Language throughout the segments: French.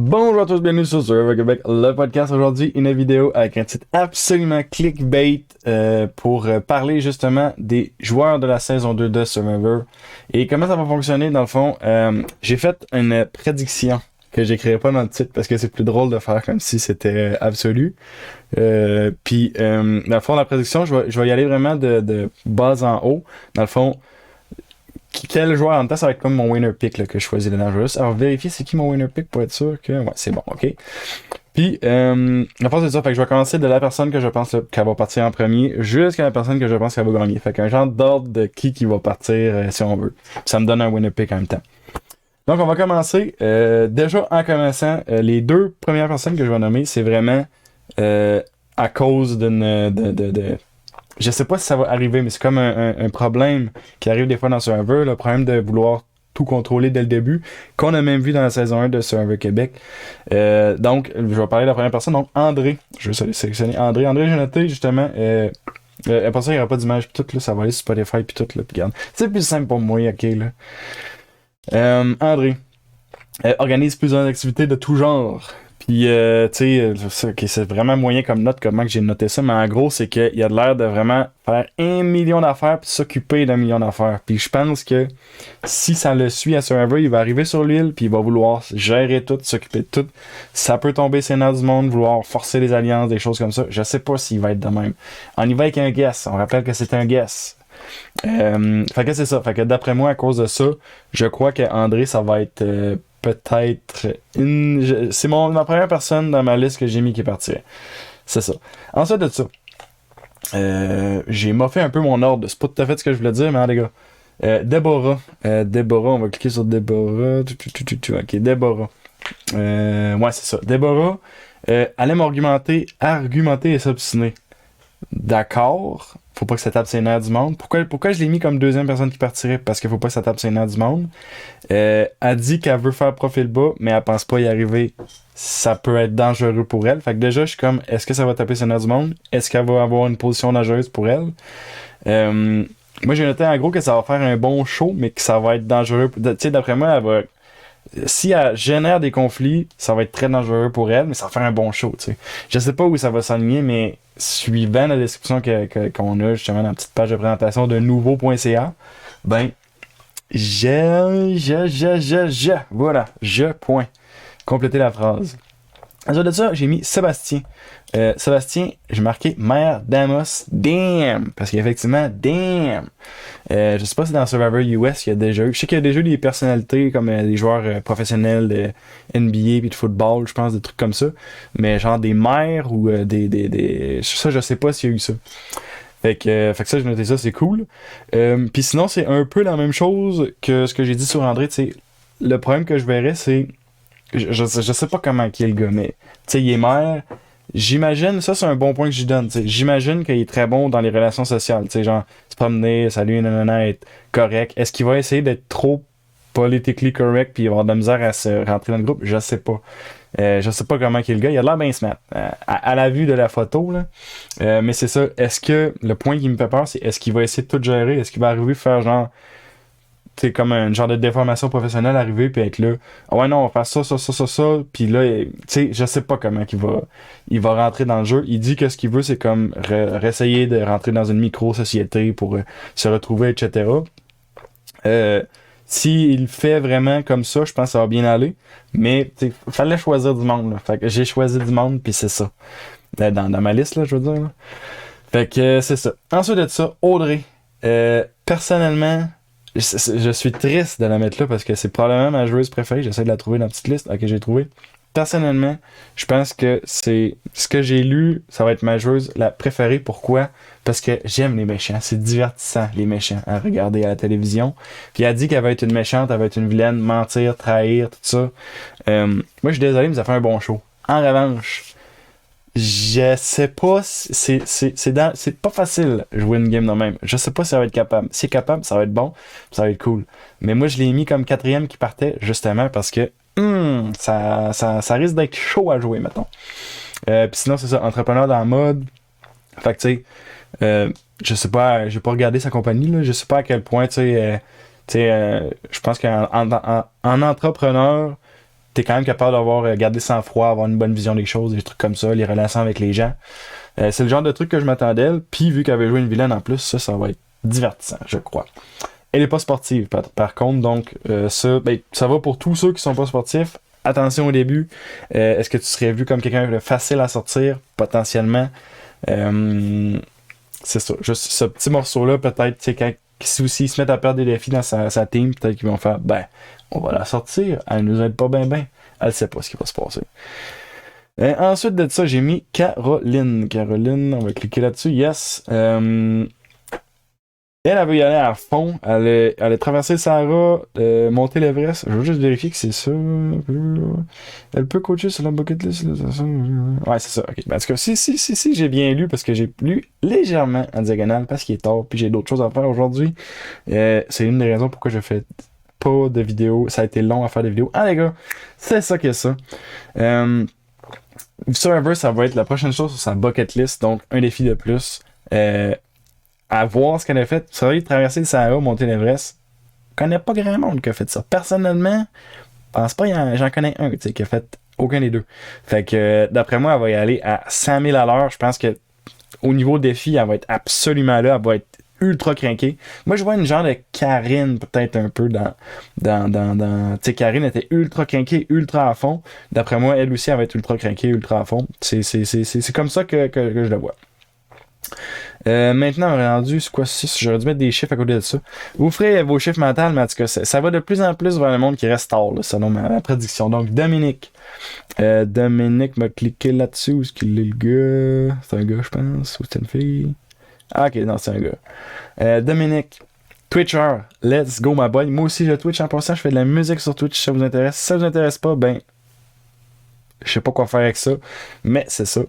Bonjour à tous, bienvenue sur Survivor Québec, le podcast. Aujourd'hui, une vidéo avec un titre absolument clickbait pour parler justement des joueurs de la saison 2 de Survivor. Et comment ça va fonctionner dans le fond. J'ai fait une prédiction que j'écrirai pas dans le titre parce que c'est plus drôle de faire comme si c'était absolu. Puis dans le fond, la prédiction, je vais y aller vraiment de bas en haut. Dans le fond, quel joueur en même temps, ça va être comme mon winner pick là, que je choisis dedans. Je vais juste alors vérifier c'est qui mon winner pick pour être sûr que ouais, c'est bon, ok. Puis la force c'est ça, fait que je vais commencer de la personne que je pense là, qu'elle va partir en premier jusqu'à la personne que je pense qu'elle va gagner. Fait qu'un genre d'ordre de qui va partir si on veut. Puis ça me donne un winner pick en même temps. Donc on va commencer. Déjà en commençant, les deux premières personnes que je vais nommer, c'est vraiment à cause de je sais pas si ça va arriver, mais c'est comme un problème qui arrive des fois dans Survivor, le problème de vouloir tout contrôler dès le début, qu'on a même vu dans la saison 1 de Survivor Québec. Donc, je vais parler de la première personne, donc André. Je vais sélectionner André. André, j'ai noté justement, après ça, il n'y aura pas d'image pis tout, là, ça va aller sur Spotify pis tout, là, pis regarde. C'est plus simple pour moi, ok, là. André. Organise plusieurs activités de tout genre. Puis, tu sais, okay, c'est vraiment moyen comme note, comment que j'ai noté ça, mais en gros, c'est qu'il y a de l'air de vraiment faire 1 million d'affaires puis s'occuper d'1 million d'affaires. Puis je pense que si ça le suit à Survivor, il va arriver sur l'île puis il va vouloir gérer tout, s'occuper de tout. Ça peut tomber ses nerfs du monde, vouloir forcer les alliances, des choses comme ça. Je sais pas s'il va être de même. On y va avec un guess. On rappelle que c'est un guess. Fait que c'est ça. Fait que d'après moi, à cause de ça, je crois que André, ça va être peut-être c'est ma première personne dans ma liste que j'ai mis qui partirait. C'est ça. Ensuite de ça, j'ai moffé un peu mon ordre. C'est pas tout à fait ce que je voulais dire, mais hein, les gars. Déborah. Déborah, on va cliquer sur Déborah. Ok, Déborah. Ouais, c'est ça. Déborah, elle aime argumenter et s'obstiner. D'accord. Faut pas que ça tape ses nerfs du monde. Pourquoi je l'ai mis comme deuxième personne qui partirait? Parce qu'il faut pas que ça tape ses nerfs du monde. Elle dit qu'elle veut faire profil bas, mais elle pense pas y arriver. Ça peut être dangereux pour elle. Fait que déjà, je suis comme, est-ce que ça va taper ses nerfs du monde? Est-ce qu'elle va avoir une position dangereuse pour elle? Moi, j'ai noté en gros que ça va faire un bon show, mais que ça va être dangereux. Tu sais, d'après moi, elle va... Si elle génère des conflits, ça va être très dangereux pour elle, mais ça va faire un bon show, tu sais. Je sais pas où ça va s'aligner, mais suivant la description qu'on a justement dans la petite page de présentation de nouveau.ca, ben, voilà, point. Compléter la phrase. Ensuite de ça, j'ai mis Sébastien. Sébastien, j'ai marqué Mère d'Amos, damn! Parce qu'effectivement, damn! Je sais pas si dans Survivor US, il y a déjà eu. Je sais qu'il y a déjà eu des personnalités comme des joueurs professionnels de NBA puis de football, je pense, des trucs comme ça. Mais genre des mères ou ça, je sais pas s'il y a eu ça. Fait que ça, j'ai noté ça, c'est cool. Puis sinon, c'est un peu la même chose que ce que j'ai dit sur André. T'sais, le problème que je verrais, c'est. Je sais pas comment qui est le gars, mais. Tu sais, il est maire. J'imagine, ça c'est un bon point que j'y donne. T'sais. J'imagine qu'il est très bon dans les relations sociales. Tu sais, genre, se promener, salut, nanana, être correct. Est-ce qu'il va essayer d'être trop politically correct puis avoir de la misère à se rentrer dans le groupe? Je sais pas. Je sais pas comment il est le gars. Il a l'air bien smart. À la vue de la photo, là. Mais c'est ça. Est-ce que le point qui me fait peur, c'est est-ce qu'il va essayer de tout gérer? Est-ce qu'il va arriver à faire genre. C'est comme un genre de déformation professionnelle arriver puis être là. Ah ouais, non, on va faire ça. Puis là, tu sais, je sais pas comment il va rentrer dans le jeu. Il dit que ce qu'il veut, c'est comme réessayer de rentrer dans une micro-société pour se retrouver, etc. S'il fait vraiment comme ça, je pense que ça va bien aller. Mais, tu sais, fallait choisir du monde, là. Fait que j'ai choisi du monde, puis c'est ça. Dans ma liste, là, je veux dire, là. Fait que c'est ça. Ensuite de ça, Audrey. Personnellement, je suis triste de la mettre là parce que c'est probablement ma joueuse préférée. J'essaie de la trouver dans la petite liste. Ok, j'ai trouvé. Personnellement, je pense que c'est ce que j'ai lu, ça va être ma joueuse la préférée. Pourquoi? Parce que j'aime les méchants. C'est divertissant, les méchants, à regarder à la télévision. Puis elle dit qu'elle va être une méchante, elle va être une vilaine, mentir, trahir, tout ça. Moi, je suis désolé, mais ça fait un bon show. En revanche, je sais pas, c'est pas facile jouer une game de même. Je sais pas si ça va être capable. Si c'est capable, ça va être bon, ça va être cool. Mais moi, je l'ai mis comme quatrième qui partait, justement, parce que ça risque d'être chaud à jouer, mettons. Puis sinon, c'est ça, entrepreneur dans le mode. Fait que, tu sais, je sais pas, j'ai pas regardé sa compagnie, là. Je sais pas à quel point, tu sais, je pense qu'en en entrepreneur, t'es quand même capable d'avoir gardé sang-froid, avoir une bonne vision des choses, des trucs comme ça, les relations avec les gens. C'est le genre de truc que je m'attendais d'elle, puis vu qu'elle avait joué une vilaine en plus, ça va être divertissant, je crois. Elle est pas sportive, par contre, donc ça va pour tous ceux qui sont pas sportifs. Attention au début, est-ce que tu serais vu comme quelqu'un de facile à sortir, potentiellement? C'est ça, juste ce petit morceau-là, peut-être, tu sais, si aussi ils se mettent à perdre des défis dans sa team, peut-être qu'ils vont faire, on va la sortir, elle nous aide pas bien, elle sait pas ce qui va se passer. Ensuite de ça, j'ai mis Caroline. Caroline, on va cliquer là-dessus. Yes. Elle veut y aller à fond. Elle a traversé le Sahara, monter l'Everest. Je veux juste vérifier que c'est ça. Elle peut coacher sur la bucket list. Ouais, c'est ça. Ok. En tout cas, si, j'ai bien lu parce que j'ai lu légèrement en diagonale parce qu'il est tard puis j'ai d'autres choses à faire aujourd'hui. C'est une des raisons pourquoi je fais pas de vidéos. Ça a été long à faire des vidéos. Ah, les gars, c'est ça que ça. Survivor, ça va être la prochaine chose sur sa bucket list, donc un défi de plus. À voir ce qu'elle a fait. C'est vrai, traverser le Sahara, monter l'Everest. Je connais pas grand monde qui a fait ça. Personnellement, je pense pas, j'en connais un qui a fait aucun des deux. Fait que d'après moi, elle va y aller à 100 000 à l'heure. Je pense que au niveau défi, elle va être absolument là. Elle va être ultra craquée. Moi, je vois une genre de Karine, peut-être un peu dans tu sais, Karine était ultra craquée, ultra à fond. D'après moi, elle aussi, elle va être ultra craquée, ultra à fond. C'est comme ça que je le vois. Maintenant, on est rendu, c'est quoi 6? J'aurais dû mettre des chiffres à côté de ça. Vous ferez vos chiffres mentaux, mais en tout cas, ça va de plus en plus vers le monde qui reste tard, là, selon ma prédiction. Donc, Dominique. Dominique m'a cliqué là-dessus. Où est-ce qu'il est le gars? C'est un gars, je pense. Ou c'est une fille? Ah, ok, non, c'est un gars. Dominique. Twitcher. Let's go, my boy. Moi aussi, je Twitch en passant. Je fais de la musique sur Twitch si ça vous intéresse. Si ça vous intéresse pas, je sais pas quoi faire avec ça, mais c'est ça.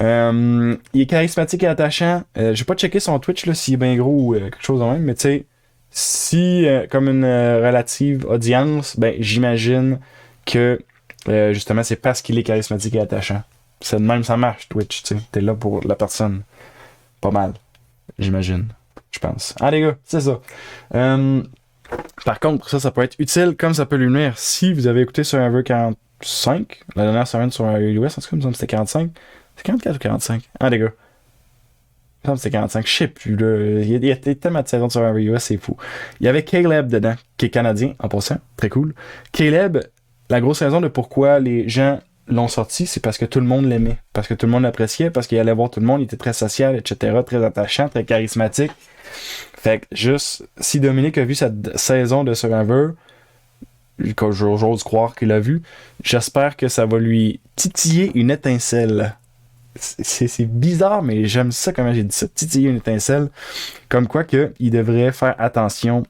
Il est charismatique et attachant. J'ai pas checké son Twitch là, s'il est bien gros ou quelque chose de même, mais tu sais, si comme une relative audience, j'imagine que justement c'est parce qu'il est charismatique et attachant. C'est de même ça marche, Twitch, tu sais. T'es là pour la personne. Pas mal. J'imagine. Je pense. Ah les gars, c'est ça. Par contre, ça peut être utile comme ça peut lui nuire si vous avez écouté Survivor 45, la dernière semaine sur US, en tout cas, il me semble que c'était 45. C'est 44 ou 45? Ah, les gars. Il me semble que c'était 45. Je sais plus, là. Il y a tellement de saisons sur US, c'est fou. Il y avait Caleb dedans, qui est canadien, en passant. Très cool. Caleb, la grosse raison de pourquoi les gens l'ont sorti, c'est parce que tout le monde l'aimait. Parce que tout le monde l'appréciait, parce qu'il allait voir tout le monde, il était très social, etc., très attachant, très charismatique. Fait que juste, si Dominique a vu cette saison de Survivor, que j'ose croire qu'il a vu, j'espère que ça va lui titiller une étincelle. C'est bizarre, mais j'aime ça comment j'ai dit ça, titiller une étincelle. Comme quoi que il devrait faire attention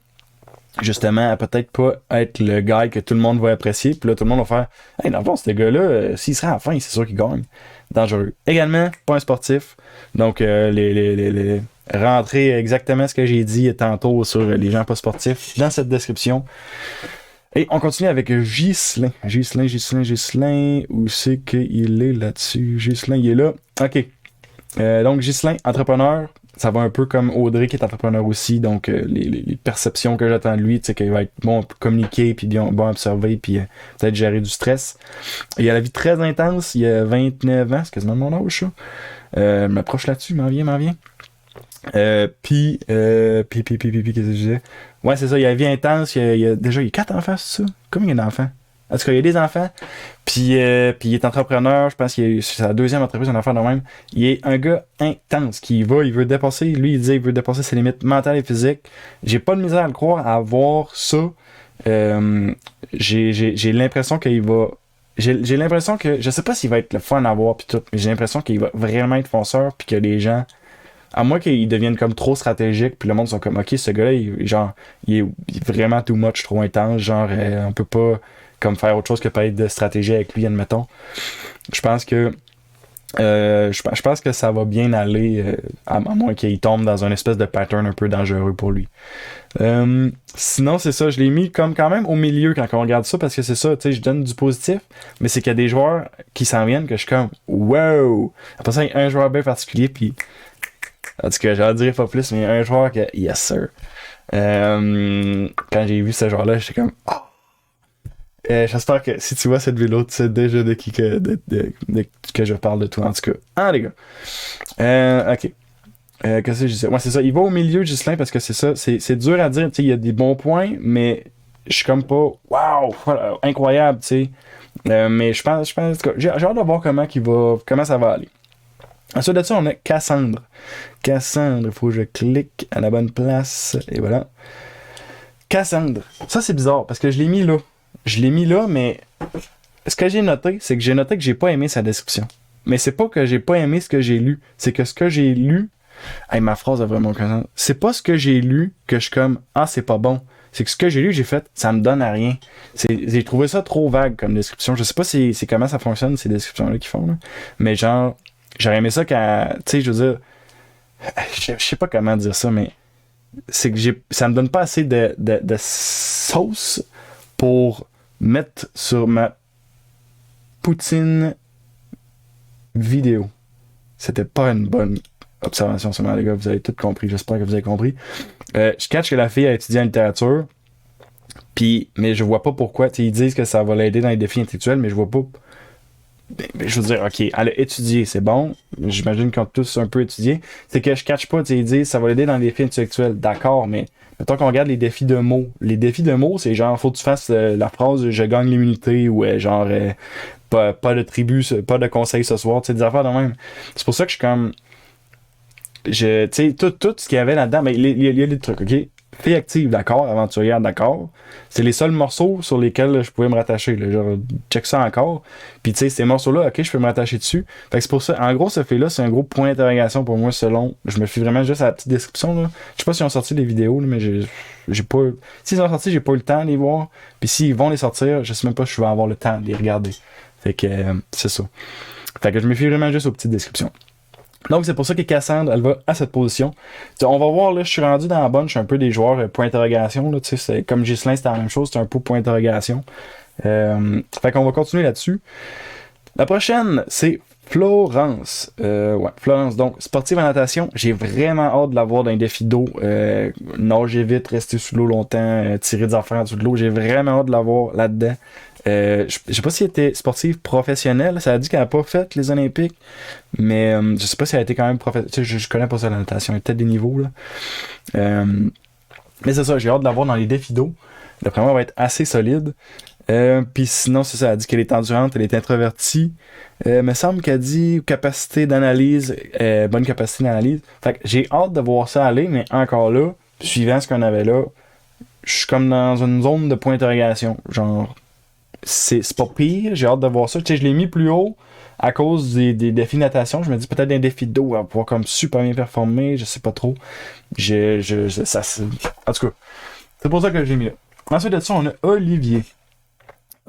justement à peut-être pas être le gars que tout le monde va apprécier, puis là tout le monde va faire « Hey, dans le fond, ce gars-là, s'il serait à la fin, c'est sûr qu'il gagne. » Dangereux. Également, pas un sportif. Donc, les rentrer exactement ce que j'ai dit tantôt sur les gens pas sportifs dans cette description. Et on continue avec Ghislain. Ghislain. Où c'est qu'il est là-dessus? Ghislain, il est là. OK. Donc, Ghislain, entrepreneur. Ça va un peu comme Audrey qui est entrepreneur aussi. Donc, les perceptions que j'attends de lui, tu sais, qu'il va être bon pour communiquer, puis bon observer, puis peut-être gérer du stress. Il a la vie très intense. Il a 29 ans. C'est quasiment mon âge, ça. Je m'approche là-dessus. M'en vient. Puis, qu'est-ce que je disais? Ouais, c'est ça, il y a la vie intense, il y a 4 enfants, c'est ça? Combien il y a d'enfants? En tout cas, il y a des enfants, puis il est entrepreneur, je pense que c'est sa deuxième entreprise, un enfant de même. Il est un gars intense, il veut dépasser, lui il dit il veut dépasser ses limites mentales et physiques. J'ai pas de misère à le croire, à voir ça. J'ai l'impression qu'il va... J'ai l'impression que, je sais pas s'il va être le fun à voir pis tout, mais j'ai l'impression qu'il va vraiment être fonceur, puis que les gens... À moins qu'ils deviennent comme trop stratégiques, puis le monde sont comme, ok, ce gars-là, il est vraiment too much, trop intense, genre, on peut pas comme faire autre chose que parler de stratégie avec lui, admettons. Je pense que je pense que ça va bien aller, à moins qu'il tombe dans un espèce de pattern un peu dangereux pour lui. Sinon, c'est ça, je l'ai mis comme quand même au milieu quand on regarde ça, parce que c'est ça, tu sais, je donne du positif, mais c'est qu'il y a des joueurs qui s'en viennent que je suis comme, wow! Après ça, il y a un joueur bien particulier, puis en tout cas, j'en dirais pas plus, mais un joueur que, yes sir. Quand j'ai vu ce joueur-là, j'étais comme, oh! J'espère que si tu vois cette vidéo, tu sais déjà de qui que je parle de toi, en tout cas. Ah, les gars. Ok. Qu'est-ce que je disais? Ouais, c'est ça. Il va au milieu, Ghislain, parce que c'est ça. C'est dur à dire. Tu sais, il y a des bons points, mais je suis comme pas. Waouh! Voilà, incroyable, tu sais. Mais je pense que j'ai hâte de voir comment ça va aller. Ensuite de ça, on a Cassandre. Cassandre, il faut que je clique à la bonne place. Et voilà. Cassandre. Ça, c'est bizarre parce que je l'ai mis là. Je l'ai mis là, mais ce que j'ai noté, c'est que j'ai noté que j'ai pas aimé sa description. Mais c'est pas que j'ai pas aimé ce que j'ai lu. C'est que ce que j'ai lu. Hey, ma phrase a vraiment aucun sens. C'est pas ce que j'ai lu que je suis comme ah, c'est pas bon. C'est que ce que j'ai lu, j'ai fait, ça me donne à rien. J'ai trouvé ça trop vague comme description. Je sais pas c'est comment ça fonctionne, ces descriptions-là qu'ils font. Là. Mais genre, j'aurais aimé ça quand. Tu sais, je veux dire. Je sais pas comment dire ça, mais c'est que ça me donne pas assez de sauce pour mettre sur ma poutine vidéo. C'était pas une bonne observation seulement, les gars. Vous avez tout compris. J'espère que vous avez compris. Je catch que la fille a étudié en littérature. Mais je vois pas pourquoi. Ils disent que ça va l'aider dans les défis intellectuels, mais je vois pas. Je veux dire, ok, elle a étudié, c'est bon. J'imagine qu'ils ont tous un peu étudié. C'est que je catch pas, ils disent ça va l'aider dans les défis intellectuels. D'accord, mais mettons qu'on regarde les défis de mots. Les défis de mots, c'est genre, faut que tu fasses la phrase je gagne l'immunité ou pas de tribu, pas de conseil ce soir, tu sais, des affaires de même. C'est pour ça que je suis comme. Tu sais, tout ce qu'il y avait là-dedans, mais il y a des trucs, ok? Fille active, d'accord, aventurière, d'accord. C'est les seuls morceaux sur lesquels je pouvais me rattacher. Là, genre, check ça encore. Puis tu sais, ces morceaux-là, ok, je peux me rattacher dessus. Fait que c'est pour ça, en gros, ce fait-là, c'est un gros point d'interrogation pour moi, selon. Je me fie vraiment juste à la petite description. Là. Je sais pas s'ils ont sorti les vidéos, là, mais j'ai pas. S'ils ont sorti, j'ai pas eu le temps de les voir. Puis s'ils vont les sortir, je sais même pas si je vais avoir le temps de les regarder. Fait que c'est ça. Fait que je me fie vraiment juste aux petites descriptions. Donc, c'est pour ça que Cassandre, elle va à cette position. T'sais, on va voir, là, je suis rendu dans la bonne, je suis un peu des joueurs point d'interrogation. Là, c'est, comme Ghislain, c'était la même chose, c'est un peu point d'interrogation. Fait qu'on va continuer là-dessus. La prochaine, c'est Florence. Ouais, Florence. Donc, sportive en natation, j'ai vraiment hâte de la voir dans les défis d'eau. Nager vite, rester sous l'eau longtemps, tirer des affaires en dessous de l'eau. J'ai vraiment hâte de la voir là-dedans. Je sais pas si elle était sportive professionnelle. Ça a dit qu'elle n'a pas fait les Olympiques. Mais je sais pas si elle a été quand même professionnelle. Je connais pas ça la natation. Il y a peut-être des niveaux. Là. Mais c'est ça, j'ai hâte de la voir dans les défis d'eau. D'après moi, elle va être assez solide. Puis sinon, c'est ça, elle a dit qu'elle est endurante, elle est introvertie. Me semble qu'elle dit capacité d'analyse, bonne capacité d'analyse. Fait que j'ai hâte de voir ça aller, mais encore là, suivant ce qu'on avait là, je suis comme dans une zone de point d'interrogation. Genre, c'est pas pire, j'ai hâte de voir ça. Tu sais, je l'ai mis plus haut à cause des défis de natation. Je me dis peut-être d'un défi d'eau, elle va pouvoir comme super bien performer, je sais pas trop. En tout cas, c'est pour ça que je l'ai mis là. Ensuite de ça, on a Olivier.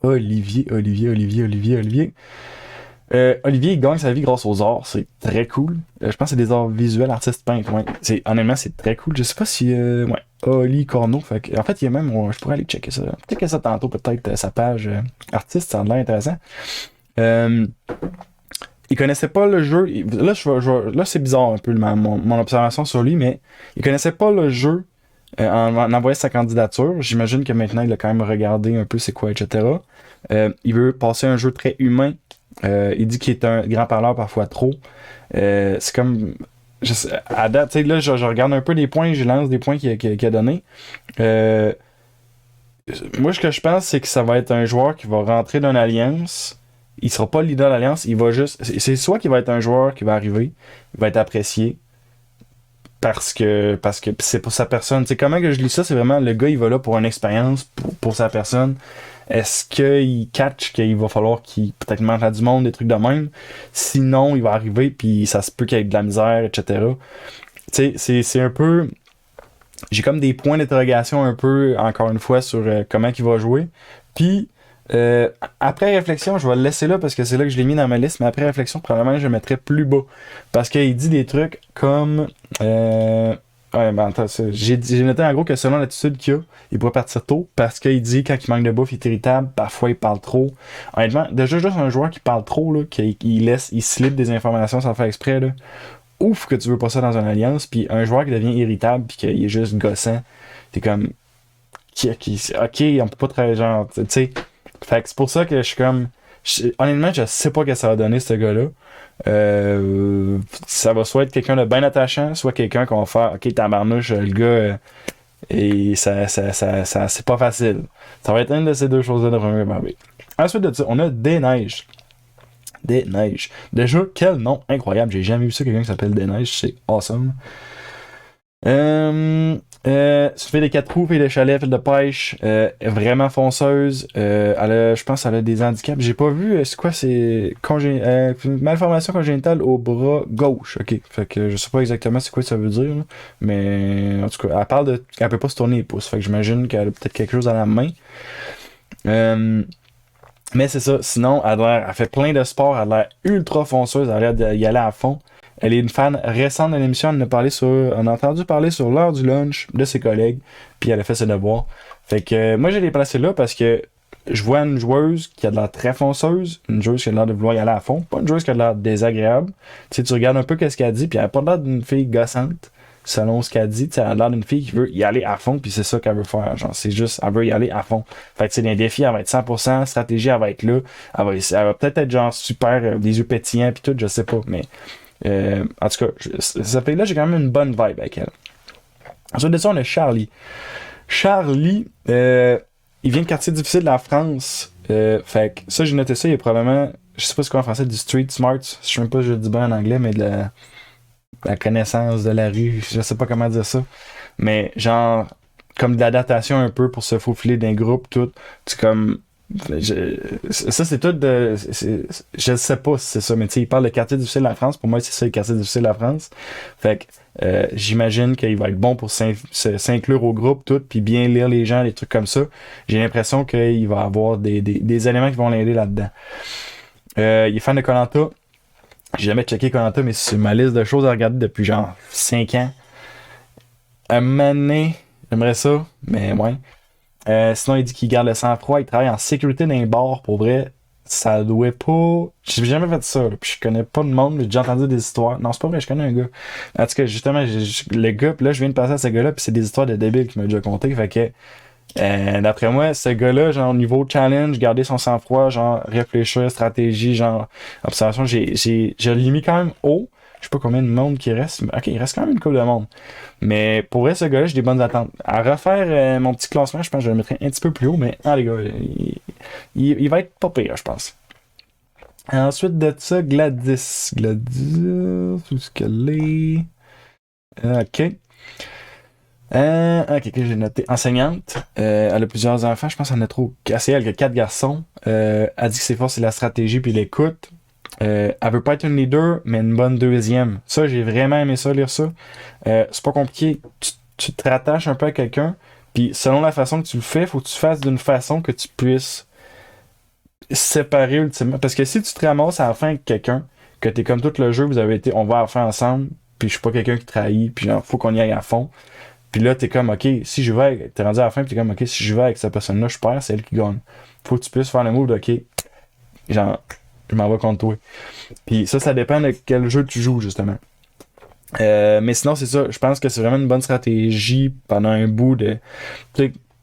Olivier. Olivier, il gagne sa vie grâce aux arts. C'est très cool. Je pense que c'est des arts visuels, artistes peintres. Ouais. Honnêtement, c'est très cool. Je sais pas si... ouais. Oli Corneau. En fait, il y a même... je pourrais aller checker ça. Checker ça tantôt, peut-être, sa page artiste. Ça a l'air intéressant. Il connaissait pas le jeu. Là, c'est bizarre un peu mon observation sur lui, mais il connaissait pas le jeu en envoyant sa candidature. J'imagine que maintenant, il a quand même regardé un peu c'est quoi, etc. Il veut passer un jeu très humain. Il dit qu'il est un grand parleur parfois trop. C'est comme... à date, tu sais, là, je regarde un peu les points, je lance des points qu'il a donnés. Moi, ce que je pense, c'est que ça va être un joueur qui va rentrer dans l'alliance. Il sera pas le leader de l'alliance, il va juste... C'est soit qu'il va être un joueur qui va arriver, il va être apprécié, parce que c'est pour sa personne. Tu sais, comment que je lis ça, c'est vraiment le gars, il va là pour une expérience, pour sa personne. Est-ce qu'il catch qu'il va falloir qu'il peut-être mange à du monde, des trucs de même? Sinon, il va arriver, puis ça se peut qu'il y ait de la misère, etc. Tu sais, c'est un peu... J'ai comme des points d'interrogation un peu, encore une fois, sur comment il va jouer. Puis, après réflexion, je vais le laisser là parce que c'est là que je l'ai mis dans ma liste, mais après réflexion, probablement je le mettrais plus bas. Parce qu'il dit des trucs comme... Ouais, ben attends, j'ai noté en gros que selon l'attitude qu'il a, il pourrait partir tôt parce qu'il dit quand il manque de bouffe, il est irritable, parfois il parle trop. Honnêtement, déjà juste un joueur qui parle trop, là, il slip des informations sans faire exprès, là. Ouf que tu veux pas ça dans une alliance, puis un joueur qui devient irritable puis qu'il est juste gossant, t'es comme ok, on peut pas travailler genre, tu sais, Fait que c'est pour ça que je suis comme. Honnêtement, je sais pas ce que ça va donner, ce gars-là. Ça va soit être quelqu'un de bien attachant, soit quelqu'un qu'on va faire, ok, tabarnouche, le gars, et ça c'est pas facile. Ça va être une de ces deux choses-là de premier Barbie. Ensuite de ça, on a Des Neiges. Des Neiges. Déjà, quel nom incroyable. J'ai jamais vu ça, quelqu'un qui s'appelle Des Neiges. C'est awesome. Ça fait des 4 roues, fait des chalets, fait de pêche, vraiment fonceuse. Je pense qu'elle a des handicaps. J'ai pas vu, c'est quoi, c'est malformation congénitale au bras gauche. Ok, fait que je sais pas exactement c'est quoi ça veut dire, là. Mais en tout cas, elle parle de qu'elle peut pas se tourner les pouces. Fait que j'imagine qu'elle a peut-être quelque chose à la main. Euh, mais c'est ça. Sinon, elle fait plein de sports. Elle a l'air ultra fonceuse. Elle a l'air d'y aller à fond. Elle est une fan récente de l'émission. On a entendu parler sur l'heure du lunch de ses collègues. Puis elle a fait ses devoirs. Fait que moi, j'ai les placés là parce que je vois une joueuse qui a de l'air très fonceuse. Une joueuse qui a l'air de vouloir y aller à fond. Pas une joueuse qui a de l'air désagréable. Tu sais, tu regardes un peu qu'est-ce qu'elle dit. Puis elle a pas l'air d'une fille gossante. Selon ce qu'elle dit, elle a l'air d'une fille qui veut y aller à fond, puis c'est ça qu'elle veut faire. Genre, c'est juste, elle veut y aller à fond. Fait que, tu sais, les défis, elle va être 100%, stratégie, elle va être là. Elle va peut-être être genre super, des yeux pétillants, puis tout, je sais pas, mais en tout cas, ça fait là, j'ai quand même une bonne vibe avec elle. Ensuite de ça, on a Charlie. Charlie, il vient de quartier difficile de la France. Fait que ça, j'ai noté ça, il est probablement, je sais pas ce qu'on en français, du street smart. Je sais même pas si je le dis bien en anglais, mais de la connaissance de la rue, je sais pas comment dire ça. Mais genre, comme de l'adaptation un peu pour se faufiler d'un groupe, tout. C'est comme. Ça, c'est tout de. Je sais pas si c'est ça, mais tu sais, il parle de quartier difficile de la France. Pour moi, c'est ça, le quartier difficile de la France. Fait que j'imagine qu'il va être bon pour s'inclure au groupe, tout, puis bien lire les gens, des trucs comme ça. J'ai l'impression qu'il va avoir des éléments qui vont l'aider là-dedans. Il est fan de koh. J'ai jamais checké koh, mais c'est sur ma liste de choses à regarder depuis genre 5 ans. Un moment donné, j'aimerais ça, mais ouais. Sinon, il dit qu'il garde le sang-froid, il travaille en sécurité dans les bars, pour vrai. Ça doit pas. J'ai jamais fait ça, là, puis je connais pas de monde, j'ai déjà entendu des histoires. Non, c'est pas vrai, je connais un gars. En tout cas, justement, le gars, puis là, je viens de passer à ce gars-là, puis c'est des histoires de débiles qu'il m'a déjà conté. Fait que, d'après moi, ce gars-là, genre, au niveau challenge, garder son sang-froid, genre, réfléchir, stratégie, genre, observation, je l'ai mis quand même haut. Je sais pas combien de monde qui reste. Ok, il reste quand même une couple de monde. Mais pour vrai, ce gars-là, j'ai des bonnes attentes. À refaire mon petit classement, je pense que je le mettrais un petit peu plus haut, mais les gars, il va être pas pire, je pense. Ensuite de ça, Gladys. Gladys, où est-ce qu'elle est? Ok. Ok, que j'ai noté. Enseignante. Elle a plusieurs enfants. Je pense qu'elle en a trop. C'est elle qui a 4 garçons. Elle dit que ses forces, c'est la stratégie puis l'écoute. Elle veut pas être une leader, mais une bonne deuxième. Ça, j'ai vraiment aimé ça, lire ça. C'est pas compliqué. Tu te rattaches un peu à quelqu'un, puis selon la façon que tu le fais, faut que tu fasses d'une façon que tu puisses séparer ultimement. Parce que si tu te ramasses à la fin avec quelqu'un, que t'es comme tout le jeu, vous avez été, on va à la fin ensemble, puis je suis pas quelqu'un qui trahit, puis genre, faut qu'on y aille à fond. Puis là, t'es comme, ok, si je vais, t'es rendu à la fin, puis t'es comme, ok, si je vais avec cette personne-là, je perds, c'est elle qui gagne. Faut que tu puisses faire le move de, ok, genre, je m'en vais contre toi. Puis ça dépend de quel jeu tu joues, justement. Mais sinon, c'est ça. Je pense que c'est vraiment une bonne stratégie pendant un bout de.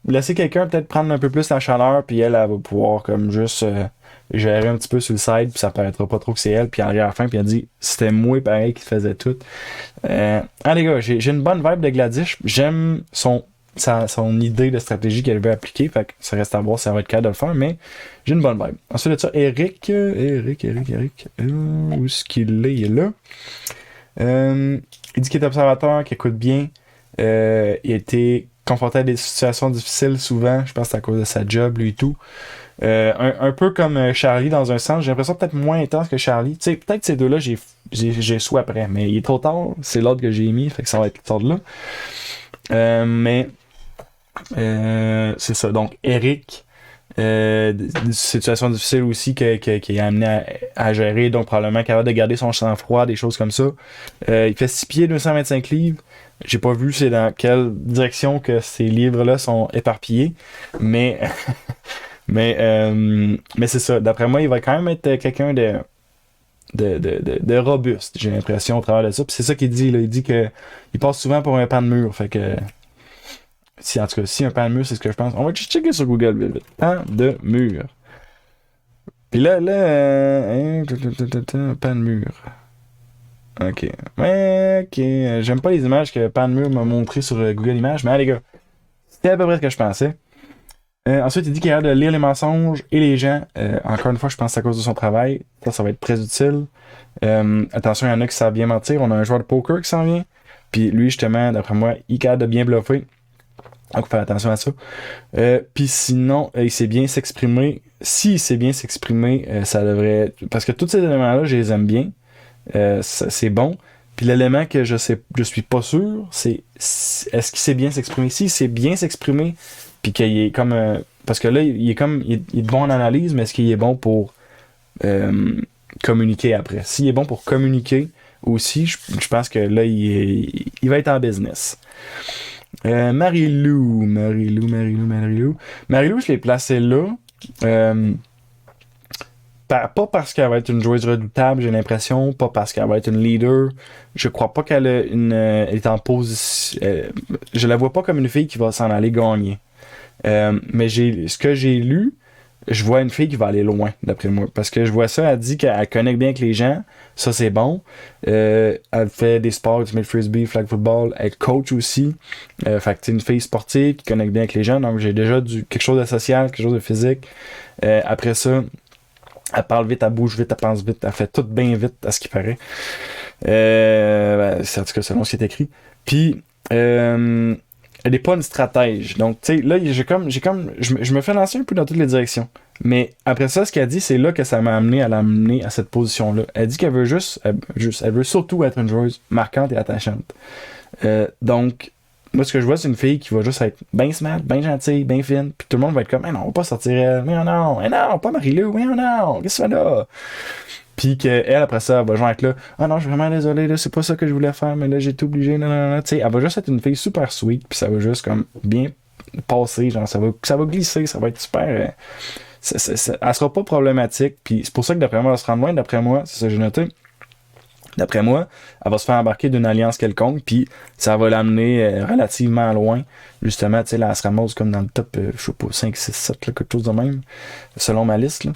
Laisser quelqu'un peut-être prendre un peu plus la chaleur, puis elle va pouvoir comme juste gérer un petit peu sur le side, puis ça paraîtra pas trop que c'est elle, puis elle arrive à la fin, puis elle dit c'était moi pareil qui faisait tout. Les gars, j'ai une bonne vibe de Gladys. J'aime son idée de stratégie qu'elle veut appliquer, fait que ça reste à voir si ça va être capable de le faire, mais j'ai une bonne vibe. Ensuite de ça, Eric. Où est-ce qu'il est? Il est là. Il dit qu'il est observateur, qu'il écoute bien. Il a été confronté à des situations difficiles souvent. Je pense que c'est à cause de sa job, lui et tout. Un peu comme Charlie dans un sens. J'ai l'impression peut-être moins intense que Charlie. Tu sais, peut-être ces deux-là, j'ai sous après. Mais il est trop tard. C'est l'autre que j'ai mis. Fait que ça va être l'autre là. Mais c'est ça. Donc, Eric. Des situations difficiles aussi qui est amené à gérer, donc probablement capable de garder son sang-froid, des choses comme ça. Il fait 6 pieds, 225 livres. J'ai pas vu c'est dans quelle direction que ces livres-là sont éparpillés, mais mais c'est ça. D'après moi, il va quand même être quelqu'un de robuste, j'ai l'impression, au travers de ça. Puis c'est ça qu'il dit, là. Il dit que il passe souvent pour un pan de mur, fait que en tout cas, si un pan de mur, c'est ce que je pense. On va juste checker sur Google, vite, vite. Pan de mur. Puis là, pan de mur. Ok. Ouais, ok. J'aime pas les images que pan de mur m'a montré sur Google Images, mais les gars, c'était à peu près ce que je pensais. Ensuite, il dit qu'il a de lire les mensonges et les gens. Encore une fois, je pense que c'est à cause de son travail. Ça va être très utile. Attention, il y en a qui savent bien mentir. On a un joueur de poker qui s'en vient. Puis lui, justement, d'après moi, il est capable de bien bluffer. Donc, faire attention à ça. Puis sinon, il sait bien s'exprimer. S'il sait bien s'exprimer, ça devrait... Parce que tous ces éléments-là, je les aime bien. C'est bon. Puis l'élément que je suis pas sûr, c'est est-ce qu'il sait bien s'exprimer? S'il sait bien s'exprimer, puis qu'il est comme... parce que là, il est bon en analyse, mais est-ce qu'il est bon pour communiquer après? S'il est bon pour communiquer aussi, je pense que là, il va être en business. Marie-Lou, je l'ai placée là. Euh, pas parce qu'elle va être une joueuse redoutable, j'ai l'impression, pas parce qu'elle va être une leader. Je crois pas qu'elle a elle est en position. Je la vois pas comme une fille qui va s'en aller gagner. Mais ce que j'ai lu, je vois une fille qui va aller loin, d'après moi. Parce que je vois ça, elle dit qu'elle connecte bien avec les gens. Ça, c'est bon. Elle fait des sports, ultimate frisbee, flag football. Elle coach aussi. Fait que c'est une fille sportive qui connecte bien avec les gens. Donc, j'ai déjà quelque chose de social, quelque chose de physique. Après ça, elle parle vite, elle bouge vite, elle pense vite. Elle fait tout bien vite, à ce qui paraît. C'est en tout cas selon ce qui est écrit. Puis, elle n'est pas une stratège. Donc, tu sais, là, je me fais lancer un peu dans toutes les directions. Mais après ça, ce qu'elle dit, c'est là que ça m'a amené à l'amener à cette position-là. Elle dit qu'elle veut elle veut surtout être une joueuse marquante et attachante. Donc, moi, ce que je vois, c'est une fille qui va juste être bien smart, bien gentille, bien fine, puis tout le monde va être comme, mais non, on va pas sortir elle, mais non, pas Marie-Lou, mais non, qu'est-ce que tu fais là? Puis qu'elle, après ça, elle va genre être là, ah non, je suis vraiment désolé, là, c'est pas ça que je voulais faire, mais là, j'ai été obligé, non, non, non, tu sais, elle va juste être une fille super sweet, puis ça va juste comme bien passer, genre, ça va glisser, ça va être super. Elle sera pas problématique, puis c'est pour ça que d'après moi, elle va se rendre loin, d'après moi, c'est ça que j'ai noté. D'après moi, elle va se faire embarquer d'une alliance quelconque, puis ça va l'amener relativement loin. Justement, tu sais, là, elle se ramasse comme dans le top, je sais pas, 5, 6, 7, là, quelque chose de même, selon ma liste. Là.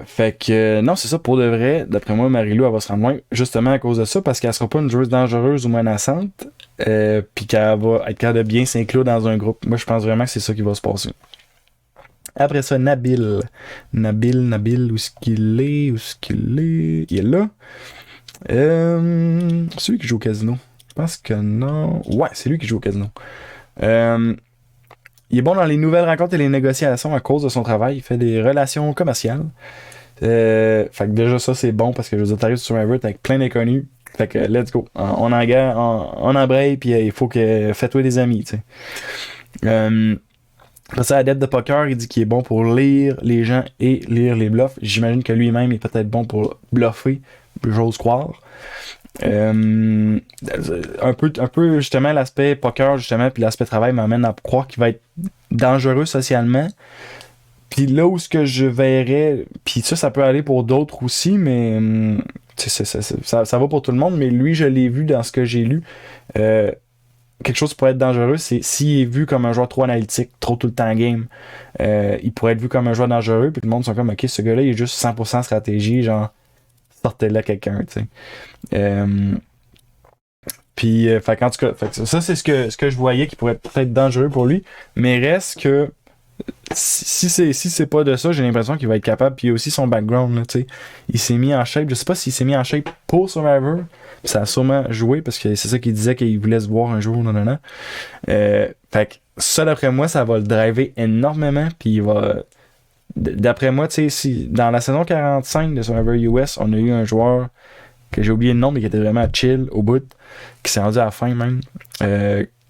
Fait que, non, c'est ça, pour de vrai, d'après moi, Marie-Lou, elle va se rendre loin, justement à cause de ça, parce qu'elle sera pas une joueuse dangereuse ou menaçante, puis qu'elle va être capable de bien s'inclure dans un groupe. Moi, je pense vraiment que c'est ça qui va se passer. Après ça, Nabil. Nabil, où est-ce qu'il est? Où est-ce qu'il est? Il est là. C'est lui qui joue au casino. Je pense que non. Ouais, c'est lui qui joue au casino. Euh, il est bon dans les nouvelles rencontres et les négociations à cause de son travail. Il fait des relations commerciales. Fait que déjà, ça, c'est bon parce que je veux dire, t'arrives sur Survivor avec plein d'inconnus. Fait que let's go. On embraye, puis il faut que fais-toi des amis, tu sais. Après ça, adepte de poker, il dit qu'il est bon pour lire les gens et lire les bluffs. J'imagine que lui-même est peut-être bon pour bluffer, j'ose croire. Un peu justement l'aspect poker justement puis l'aspect travail m'amène à croire qu'il va être dangereux socialement. Puis là où ce que je verrais, puis ça peut aller pour d'autres aussi, mais ça va pour tout le monde. Mais lui, je l'ai vu dans ce que j'ai lu. Quelque chose qui pourrait être dangereux, c'est s'il est vu comme un joueur trop analytique, trop tout le temps game, il pourrait être vu comme un joueur dangereux, puis le monde sont comme, ok, ce gars-là, il est juste 100% stratégie, genre, sortez-là quelqu'un, tu sais. Puis, fait, en tout cas, fait, ça, c'est ce que je voyais qui pourrait être dangereux pour lui, mais reste que, si c'est pas de ça, j'ai l'impression qu'il va être capable, puis il y a aussi son background, là, tu sais. Il s'est mis en shape, je sais pas s'il s'est mis en shape pour Survivor, ça a sûrement joué parce que c'est ça qu'il disait qu'il voulait se voir un jour, non. Fait que ça, d'après moi, ça va le driver énormément. Puis il va. D'après moi, tu sais, si dans la saison 45 de Survivor US, on a eu un joueur que j'ai oublié le nom, mais qui était vraiment chill au bout, qui s'est rendu à la fin même.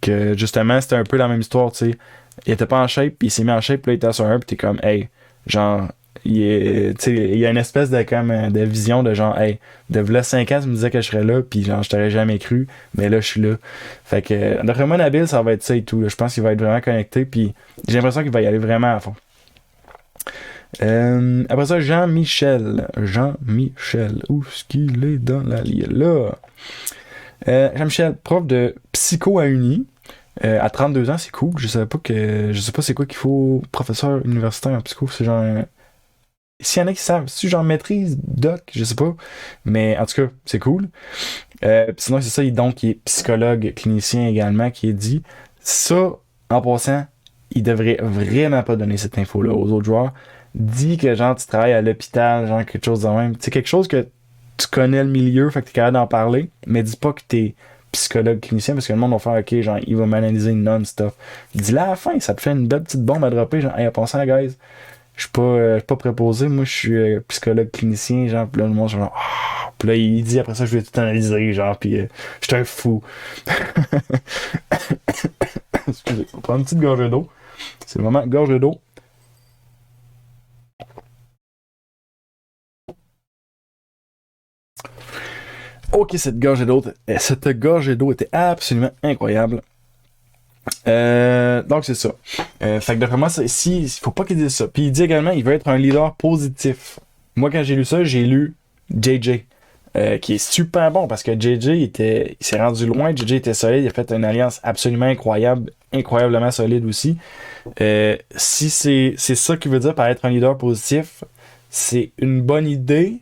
Que justement, c'était un peu la même histoire, tu sais. Il était pas en shape, puis il s'est mis en shape, puis là, il était sur un, puis t'es comme, hey, genre. Il y a une espèce de comme de vision de genre hey, de là 5 ans tu me disais que je serais là puis genre je t'aurais jamais cru mais là je suis là fait que d'après moi Nabil ça va être ça et tout là. Je pense qu'il va être vraiment connecté puis j'ai l'impression qu'il va y aller vraiment à fond. Après ça Jean-Michel où est-ce qu'il est dans la ligne là. Jean-Michel prof de psycho à Uni. À 32 ans c'est cool, je sais pas c'est quoi qu'il faut professeur universitaire en psycho, c'est genre s'il y en a qui savent, si j'en maîtrise, doc, je sais pas. Mais en tout cas, c'est cool. Sinon, c'est ça, donc, il est psychologue, clinicien également, qui est dit. Ça, en passant, il devrait vraiment pas donner cette info-là aux autres joueurs. Dis que, genre, tu travailles à l'hôpital, genre, quelque chose de même. C'est quelque chose que tu connais le milieu, fait que t'es capable d'en parler, mais dis pas que t'es psychologue clinicien, parce que le monde va faire, ok, genre, il va m'analyser non-stop. Dis-le à la fin, ça te fait une belle petite bombe à dropper, genre, hey, en passant, guys, je suis pas préposé, moi, je suis psychologue clinicien, genre, pis là, le monde, genre, ah. Puis là, il dit, après ça, je vais tout analyser, genre, pis je suis un fou. Excusez, on va prendre une petite gorgée d'eau. C'est le moment, gorgée d'eau. Ok, cette gorgée d'eau était absolument incroyable. Donc c'est ça. Fait que d'après moi, il faut pas qu'il dise ça. Puis il dit également, il veut être un leader positif. Moi, quand j'ai lu ça, j'ai lu JJ, qui est super bon parce que JJ il s'est rendu loin. JJ était solide, il a fait une alliance absolument incroyable, incroyablement solide aussi. Si c'est ça qu'il veut dire par être un leader positif, c'est une bonne idée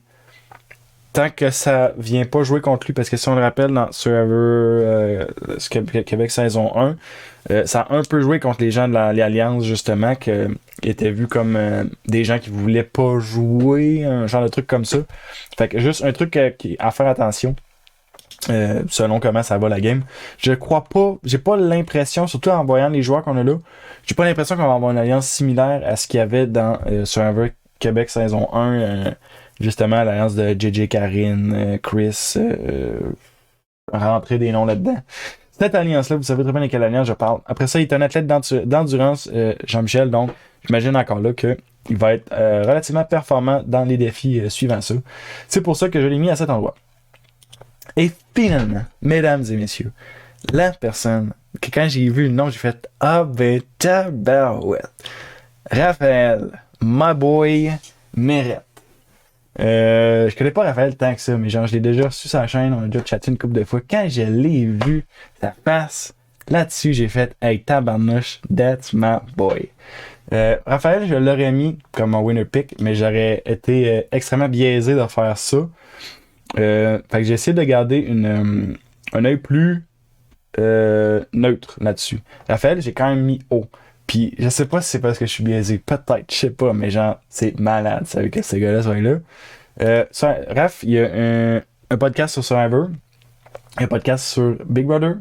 tant que ça vient pas jouer contre lui, parce que si on le rappelle dans Survivor Québec saison 1, ça a un peu joué contre les gens de l'Alliance, justement, qui étaient vus comme des gens qui voulaient pas jouer, un genre de truc comme ça. Fait que juste un truc à faire attention, selon comment ça va la game. Je crois pas, j'ai pas l'impression, surtout en voyant les joueurs qu'on a là, j'ai pas l'impression qu'on va avoir une alliance similaire à ce qu'il y avait dans Survivor Québec saison 1, justement l'alliance de JJ Karine, Chris, rentrer des noms là-dedans. Cette alliance-là, vous savez très bien de quelle alliance je parle. Après ça, il est un athlète d'endurance, Jean-Michel, donc j'imagine encore là qu'il va être relativement performant dans les défis suivant ça. C'est pour ça que je l'ai mis à cet endroit. Et finalement, mesdames et messieurs, la personne que quand j'ai vu le nom, j'ai fait « Ah ben tabarouette! Raphaël, my boy, Mérette. » Je connais pas Raphaël tant que ça, mais genre, je l'ai déjà reçu sur la chaîne, on a déjà chatté une couple de fois. Quand je l'ai vu, sa face, là-dessus, j'ai fait « Hey, tabarnouche, that's my boy. » Raphaël, je l'aurais mis comme un winner pick, mais j'aurais été extrêmement biaisé de faire ça. Fait que j'ai essayé de garder un œil plus neutre là-dessus. Raphaël, j'ai quand même mis haut. Puis je sais pas si c'est parce que je suis biaisé, peut-être, je sais pas, mais genre, c'est malade, ça veut que ces gars-là soient là. Raph, il y a un podcast sur Survivor, un podcast sur Big Brother,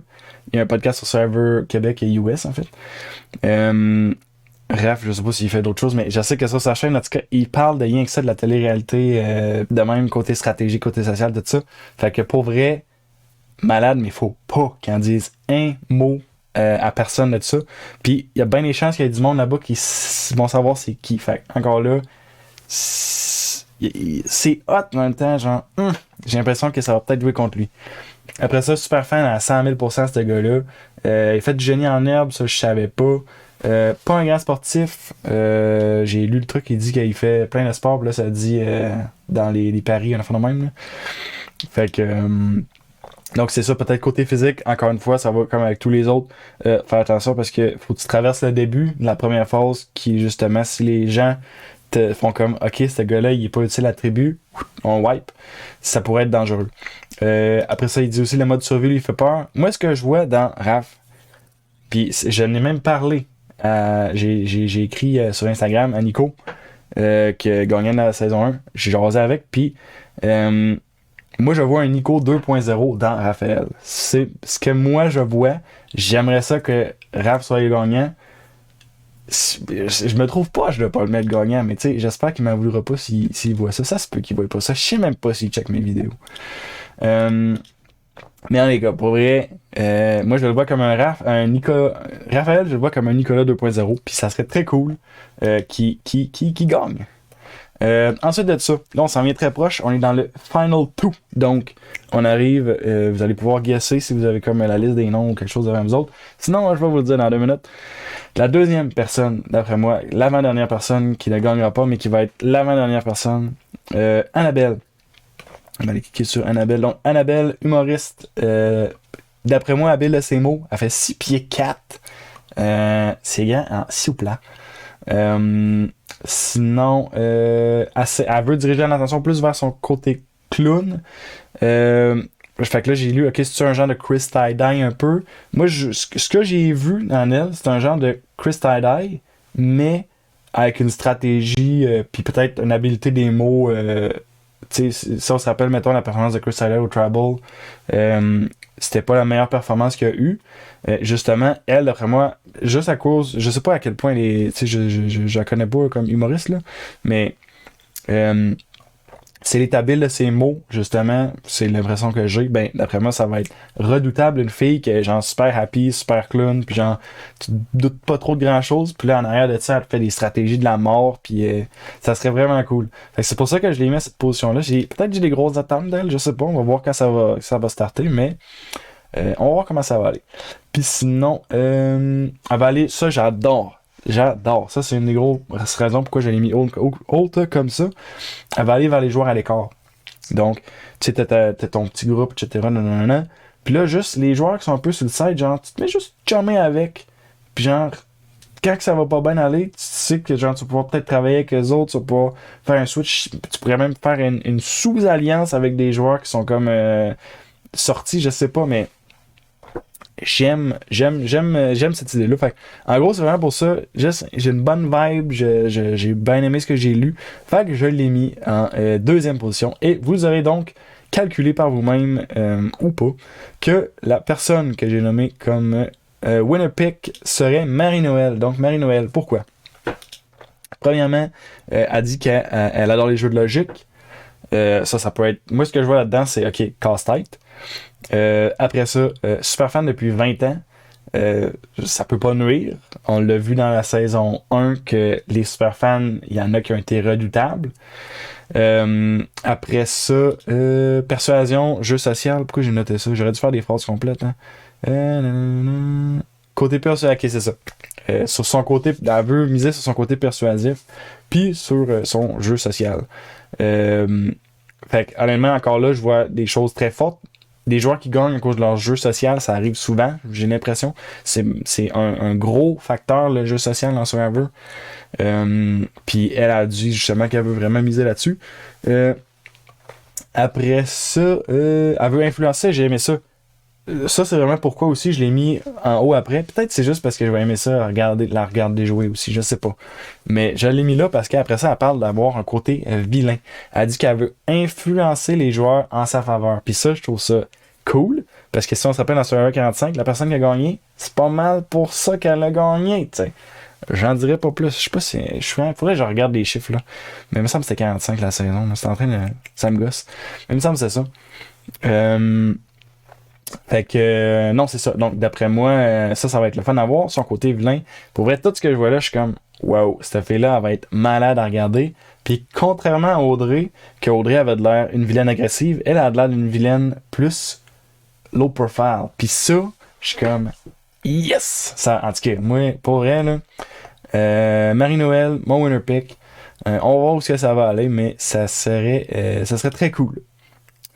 il y a un podcast sur Survivor Québec et US en fait. Raph, je sais pas s'il fait d'autres choses, mais je sais que sur sa chaîne, en tout cas, il parle de rien que ça, de la télé-réalité, de même côté stratégie, côté social, tout ça. Fait que pour vrai, malade, mais faut pas qu'ils en disent un mot à personne de ça. Puis il y a bien des chances qu'il y ait du monde là-bas qui vont savoir c'est qui. Fait encore là, c'est hot en même temps, genre, j'ai l'impression que ça va peut-être jouer contre lui. Après ça, super fan à 100 000% ce gars-là. Il fait du génie en herbe, ça je savais pas. Pas un grand sportif. J'ai lu le truc qui dit qu'il fait plein de sports, là ça dit dans les paris, un enfant de même. Là. Fait que donc c'est ça, peut-être côté physique, encore une fois, ça va comme avec tous les autres. Faire attention parce que faut que tu traverses le début, la première phase, qui justement, si les gens te font comme OK, ce gars-là, il est pas utile à la tribu, on wipe, ça pourrait être dangereux. Après ça, il dit aussi le mode survie lui fait peur. Moi, ce que je vois dans Raph, puis je n'ai même parlé, j'ai écrit sur Instagram à Nico, qui a gagné dans la saison 1, j'ai jasé avec, puis moi, je vois un Nico 2.0 dans Raphaël. C'est ce que moi, je vois. J'aimerais ça que Raph soit le gagnant. Je me trouve pas, je dois pas le mettre gagnant, mais tu sais, j'espère qu'il m'en voudra pas s'il voit ça. Ça se peut qu'il voit pas ça. Je sais même pas s'il check mes vidéos. Mais en les gars, pour vrai, moi, je le vois comme un Nicolas. Raphaël, je le vois comme un Nicolas 2.0, puis ça serait très cool qui gagne. Ensuite de ça, là on s'en vient très proche, on est dans le Final 2, donc on arrive, vous allez pouvoir guesser si vous avez comme la liste des noms ou quelque chose devant vous autres, sinon je vais vous le dire dans 2 minutes. La deuxième personne, d'après moi, l'avant-dernière personne qui ne gagnera pas, mais qui va être l'avant-dernière personne, Annabelle. On va aller cliquer sur Annabelle, donc Annabelle, humoriste, d'après moi, habile de ses mots, elle fait 6 pieds 4, c'est grand en soupla. Sinon, elle veut diriger l'attention plus vers son côté clown. Fait que là, j'ai lu, ok, c'est un genre de Chris Tie-Dye un peu. Moi, ce que j'ai vu dans elle, c'est un genre de Chris Tie-Dye, mais avec une stratégie, puis peut-être une habileté des mots. Tu sais, si on se rappelle, mettons, la performance de Chris Tyler au Trouble, c'était pas la meilleure performance qu'il y a eu. Justement, elle, d'après moi, juste à cause, je sais pas à quel point elle est, tu sais, je la connais pas comme humoriste, là, mais euh, c'est les habiles de ses mots, justement, c'est l'impression que j'ai. Ben, d'après moi, ça va être redoutable, une fille qui est genre super happy, super clown, puis genre, tu doutes pas trop de grand chose, puis là, en arrière de ça, elle fait des stratégies de la mort, puis ça serait vraiment cool. Fait que c'est pour ça que je l'ai mis à cette position-là. Peut-être que j'ai des grosses attentes d'elle, je sais pas, on va voir quand ça va starter, mais on va voir comment ça va aller. Puis sinon, elle va aller, ça, j'adore. J'adore. Ça, c'est une des grosses raisons pourquoi je l'ai mis haute comme ça. Elle va aller vers les joueurs à l'écart. Donc, tu sais, t'as ton petit groupe, etc. Nanana. Puis là, juste les joueurs qui sont un peu sur le side, genre, tu te mets juste chummer avec. Puis genre, quand que ça va pas bien aller, tu sais que genre, tu vas pouvoir peut-être travailler avec eux autres, tu vas pouvoir faire un switch. Tu pourrais même faire une sous-alliance avec des joueurs qui sont comme sortis, je sais pas, mais j'aime cette idée-là. Fait en gros, c'est vraiment pour ça. J'ai une bonne vibe. J'ai bien aimé ce que j'ai lu. Fait que je l'ai mis en deuxième position. Et vous aurez donc calculé par vous-même ou pas que la personne que j'ai nommée comme winner pick serait Marie-Noël. Donc Marie-Noël, pourquoi? Premièrement, elle dit qu'elle adore les jeux de logique. Ça peut être. Moi, ce que je vois là-dedans, c'est OK, casse-tête. Après ça, super fan depuis 20 ans. Ça peut pas nuire. On l'a vu dans la saison 1 que les super fans, il y en a qui ont été redoutables. Après ça, persuasion, jeu social. Pourquoi j'ai noté ça? J'aurais dû faire des phrases complètes. Hein? Côté persuasif, ok, c'est ça. Sur son côté, elle veut miser sur son côté persuasif, puis sur son jeu social. Fait que, honnêtement, encore là, je vois des choses très fortes. Des joueurs qui gagnent à cause de leur jeu social, ça arrive souvent, j'ai l'impression. C'est un gros facteur, le jeu social dans Survivor. Puis elle a dit justement qu'elle veut vraiment miser là-dessus. Après ça, elle veut influencer, j'ai aimé ça. Ça, c'est vraiment pourquoi aussi je l'ai mis en haut après. Peut-être c'est juste parce que je vais aimer ça, la regarder jouer aussi, je sais pas. Mais je l'ai mis là parce qu'après ça, elle parle d'avoir un côté vilain. Elle dit qu'elle veut influencer les joueurs en sa faveur. Puis ça, je trouve ça cool. Parce que si on se rappelle dans Survivor 45, la personne qui a gagné, c'est pas mal pour ça qu'elle a gagné, tu sais. J'en dirais pas plus. Je sais pas si. Faudrait que je regarde les chiffres là. Mais il me semble que c'était 45 la saison. C'est en train de. Ça me gosse. Mais il me semble que c'est ça. Fait que non, c'est ça. Donc d'après moi, ça va être le fun à voir. Son côté vilain. Pour vrai, tout ce que je vois là, je suis comme wow, cette fille-là, elle va être malade à regarder. Puis contrairement à Audrey, que Audrey avait de l'air une vilaine agressive, elle a de l'air d'une vilaine plus low profile. Puis ça, je suis comme yes! Ça, en tout cas, moi, pour vrai, là, Marie-Noël, mon winner pick. On va voir où ça va aller, mais ça serait très cool.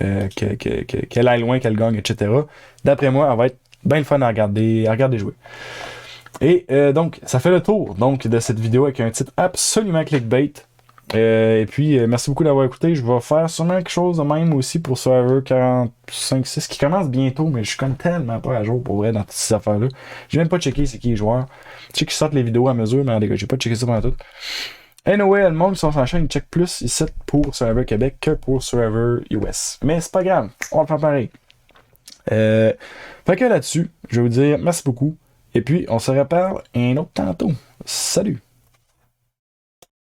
Qu'elle aille loin, qu'elle gagne, etc. D'après moi, elle va être bien le fun à regarder jouer. Et donc, ça fait le tour donc de cette vidéo avec un titre absolument clickbait. Et puis, merci beaucoup d'avoir écouté. Je vais faire sûrement quelque chose de même aussi pour Survivor 45-6 qui commence bientôt, mais je suis comme tellement pas à jour pour vrai dans toutes ces affaires-là. J'ai même pas checké c'est qui les joueurs. Je sais qu'ils sortent les vidéos à mesure, mais en dégâts, j'ai pas checké ça pendant tout. Anyway, le monde qui sont sur la chaîne, ils check plus ici pour Survivor Québec que pour Survivor US. Mais c'est pas grave, on va le faire pareil. Fait que là-dessus, je vais vous dire merci beaucoup. Et puis, on se reparle un autre tantôt. Salut!